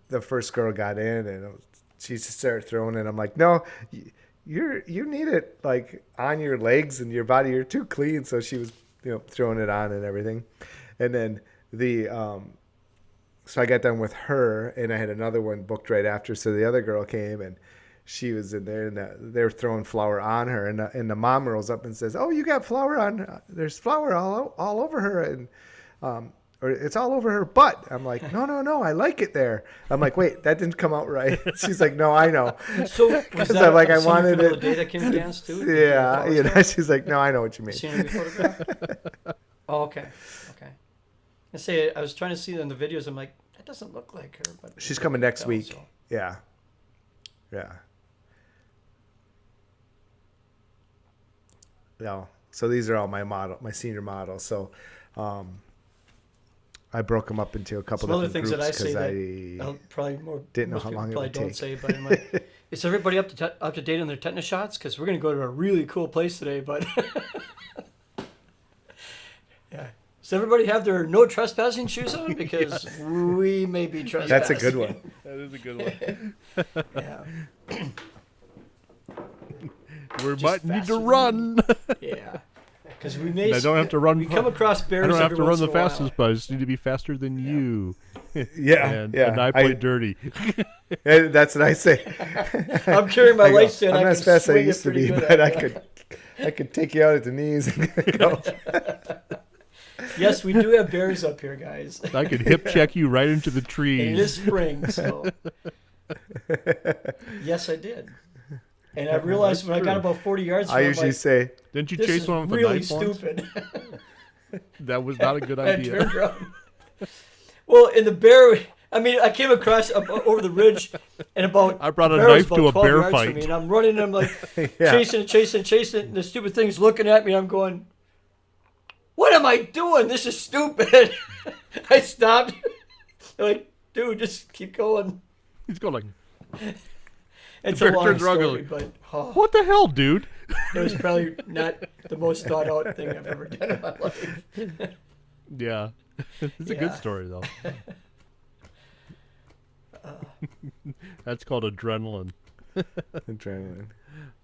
the first girl got in, and she just started throwing it. I'm like, no, you need it like on your legs and your body. You're too clean. So she was throwing it on and everything. And then so I got done with her, and I had another one booked right after. So the other girl came, and she was in there, and they were throwing flour on her. And the mom rolls up and says, "Oh, you got flour on? There's flour all over her, and or it's all over her butt." I'm like, no, I like it there. I'm like, wait, that didn't come out right. She's like, no, I know. So was 'Cause that I a scene wanted from it. the day that Kim danced too? Yeah, she's like, no, I know what you mean. Scenery photograph? Oh, okay. I was trying to see it in the videos. I'm like, that doesn't look like her. But She's coming next tell, week. so. Yeah. No. So these are all my senior models. So I broke them up into a couple Some other different things that I groups say because that I'll probably more didn't know most how people long it probably would don't take. say, but I'm like, is everybody up to date on their tetanus shots? Because we're gonna go to a really cool place today, but yeah. Does everybody have their no trespassing shoes on? Because we may be trespassing. That's a good one. That is a good one. Yeah. We Just might need faster to than run. Yeah. Because we may. I don't have to run. We come across I bears. don't have every to run once the in a while. fastest, but I just need to be faster than you. Yeah. And I play dirty. That's what I say. I'm carrying my I go, light stand. I'm I not can as fast as I swing it used to pretty be, good but at I could take you out at the knees and go. Yes, we do have bears up here, guys. I could hip check you right into the trees. And it is spring, so. Yes, I did. And I realized when I got true. about 40 yards from I him, usually like, say, Didn't you this chase is one with a really knife once? stupid. That was not a good I idea. turned around. Well, in the bear, I mean, I came across over the ridge, and I brought a the bear was knife to a about 12 bear yards from fight. me, and I'm running, and I'm like Yeah. chasing, and the stupid thing's looking at me, and I'm going, "What am I doing? This is stupid." I stopped. They're like, dude, just keep going. He's going like, It's The a bear long turns around story, and but what the hell, dude? it was probably not the most thought out thing I've ever done in my life. Yeah. It's a Yeah. good story, though. That's called adrenaline. Adrenaline.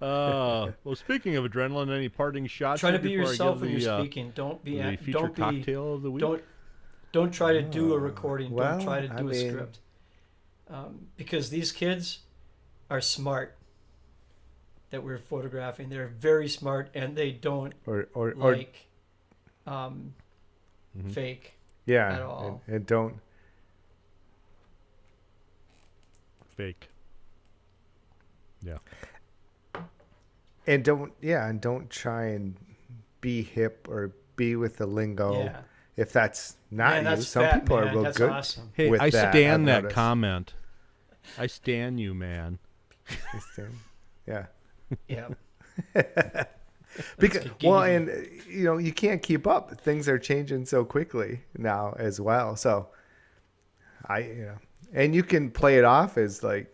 Well, speaking of adrenaline, any parting shots? Try to here be before I yourself give when you're the, speaking. Don't be. the feature Don't be. cocktail of the week? Don't try to do a recording. well, Don't try to I do a mean- script. Because these kids are smart. That we're photographing. They're very smart, and they don't Or like fake. yeah, at all. and don't. Fake. Yeah. And don't try and be hip or be with the lingo. Yeah. If that's not Man, you, that's some fat, people man. are real That's good. awesome. Hey, with I that, stand I've that noticed. comment. I stand you, man. Yeah. Yeah. Because good well, giggity. and you can't keep up. Things are changing so quickly now as well. So and you can play it off as like,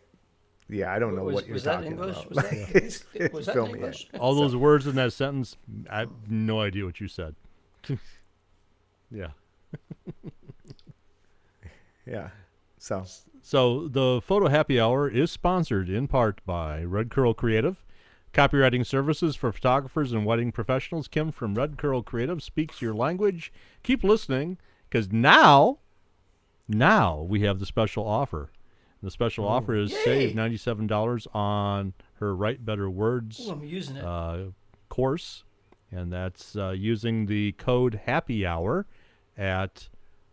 yeah, I don't know what you're was that talking English? about. Was Like, that, was that fill me in. English? All those words in that sentence, I have no idea what you said. Yeah. Yeah. So So the Photo Happy Hour is sponsored in part by Red Curl Creative, copywriting services for photographers and wedding professionals. Kim from Red Curl Creative speaks your language. Keep listening, because now we have the special offer. The special offer is Yay! save $97 on her Write Better Words Oh, I'm using it. course, and that's using the code Happy Hour at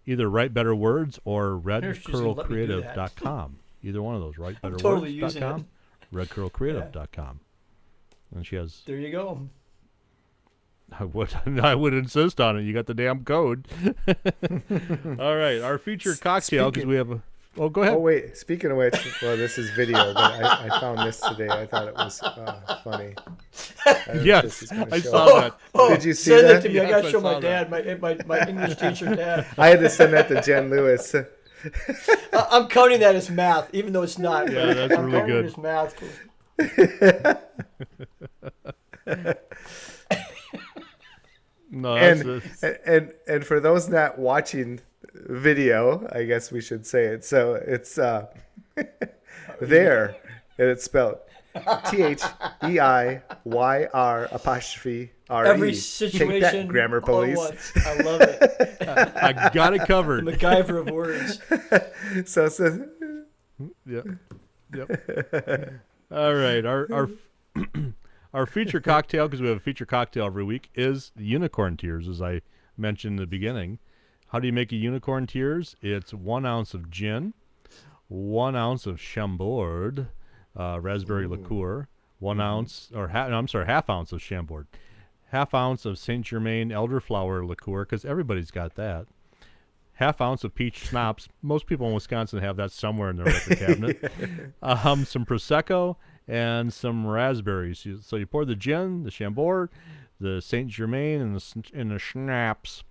either Write Better Words or Nurse just didn't let me do that. redcurlcreative.com. Either one of those, totally using writebetterwords.com, redcurlcreative.com. And she has, There you go. I would insist on it. You got the damn code. All right, our featured cocktail, because we have a, oh, go ahead. Oh wait, speaking of which, well, this is video, but I found this today. I thought it was funny. I don't know if Yes, this is gonna I show saw up. that. Did you see Send that? it to me. Yes, I gotta I show saw my that. dad, my English teacher dad. I had to send that to Jen Lewis. I'm counting that as math, even though it's not. Yeah, that's I'm really counting good. it as math. 'Cause No, that's And for those not watching video, I guess we should say it. So it's there, and it's spelled THEIYR'. Every Take situation, that, grammar all at police. once. I love it. I got it The covered. MacGyver of words. So Yep. Yep. All right. Our feature cocktail, because we have a feature cocktail every week, is unicorn tears, as I mentioned in the beginning. How do you make a unicorn tears? It's 1 ounce of gin, 1 ounce of Chambord, raspberry liqueur, 1 ounce, or half ounce of Chambord, half ounce of Saint Germain elderflower liqueur, because everybody's got that. Half ounce of peach schnapps. Most people in Wisconsin have that somewhere in their record cabinet. Some Prosecco and some raspberries. So you pour the gin, the Chambord, the Saint Germain, and the schnapps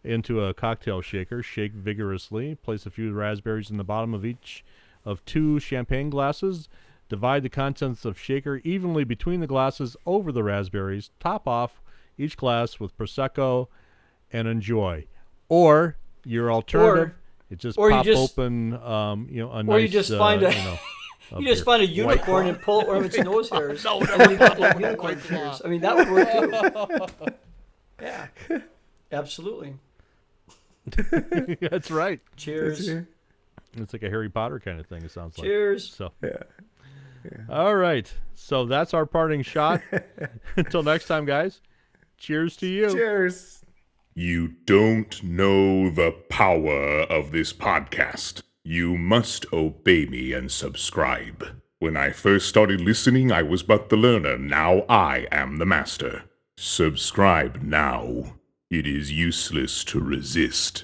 into a cocktail shaker. Shake vigorously. Place a few raspberries in the bottom of each of 2 champagne glasses. Divide the contents of shaker evenly between the glasses over the raspberries. Top off each glass with Prosecco and enjoy. Or your alternative, it just or you pop just- open, a nice. or you just find a- You just find a beer. unicorn and pull one of its nose hairs. And then you get like unicorn tears. I mean, that would work too. Yeah, absolutely. That's right. Cheers. It's like a Harry Potter kind of thing. It sounds like. Cheers. So. Yeah. All right. So that's our parting shot. Until next time, guys. Cheers to you. Cheers. You don't know the power of this podcast. You must obey me and subscribe. When I first started listening, I was but the learner. Now I am the master. Subscribe now. It is useless to resist.